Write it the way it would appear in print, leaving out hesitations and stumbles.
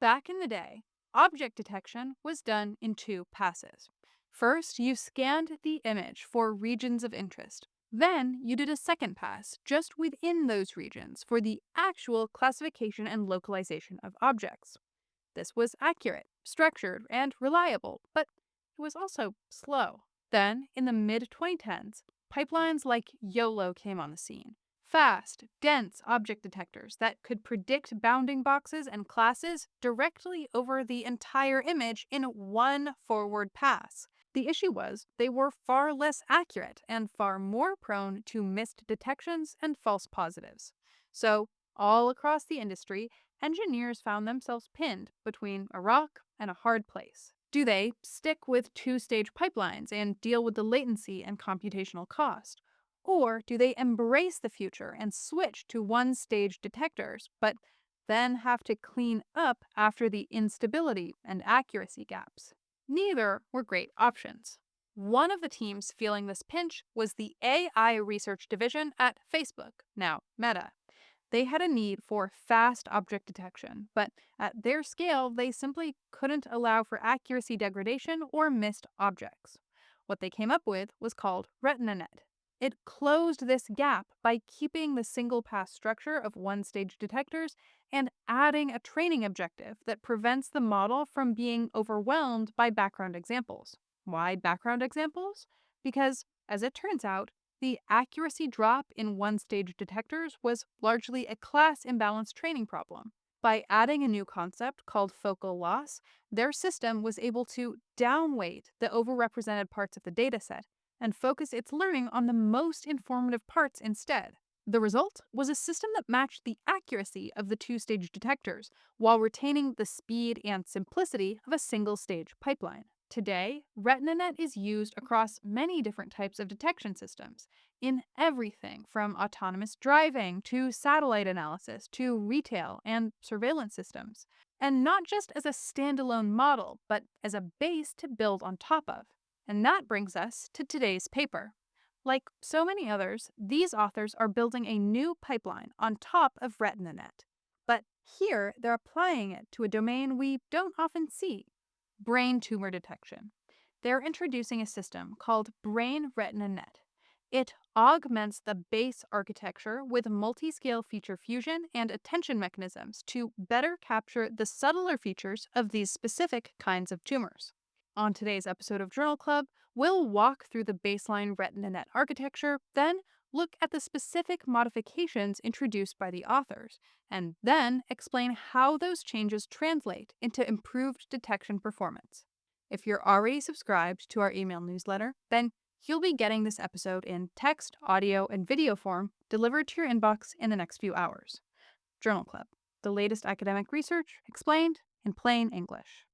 Back in the day, object detection was done in two passes. First, you scanned the image for regions of interest. Then, you did a second pass just within those regions for the actual classification and localization of objects. This was accurate, structured, and reliable, but it was also slow. Then, in the mid 2010s, pipelines like YOLO came on the scene. Fast, dense object detectors that could predict bounding boxes and classes directly over the entire image in one forward pass. The issue was they were far less accurate and far more prone to missed detections and false positives. So, all across the industry, engineers found themselves pinned between a rock and a hard place. Do they stick with two-stage pipelines and deal with the latency and computational cost? Or do they embrace the future and switch to one-stage detectors, but then have to clean up after the instability and accuracy gaps? Neither were great options. One of the teams feeling this pinch was the AI research division at Facebook, now Meta. They had a need for fast object detection, but at their scale, they simply couldn't allow for accuracy degradation or missed objects. What they came up with was called RetinaNet. It closed this gap by keeping the single pass structure of one stage detectors and adding a training objective that prevents the model from being overwhelmed by background examples. Why background examples? Because, as it turns out, the accuracy drop in one stage detectors was largely a class imbalance training problem. By adding a new concept called focal loss, their system was able to downweight the overrepresented parts of the dataset and focus its learning on the most informative parts instead. The result was a system that matched the accuracy of the two stage detectors while retaining the speed and simplicity of a single stage pipeline. Today, RetinaNet is used across many different types of detection systems, in everything from autonomous driving to satellite analysis to retail and surveillance systems. And not just as a standalone model, but as a base to build on top of. And that brings us to today's paper. Like so many others, these authors are building a new pipeline on top of RetinaNet. But here, they're applying it to a domain we don't often see: brain tumor detection. They're introducing a system called Brain-RetinaNet. It augments the base architecture with multi-scale feature fusion and attention mechanisms to better capture the subtler features of these specific kinds of tumors. On today's episode of Journal Club, we'll walk through the baseline RetinaNet architecture, then look at the specific modifications introduced by the authors, and then explain how those changes translate into improved detection performance. If you're already subscribed to our email newsletter, then you'll be getting this episode in text, audio, and video form delivered to your inbox in the next few hours. Journal Club, the latest academic research explained in plain English.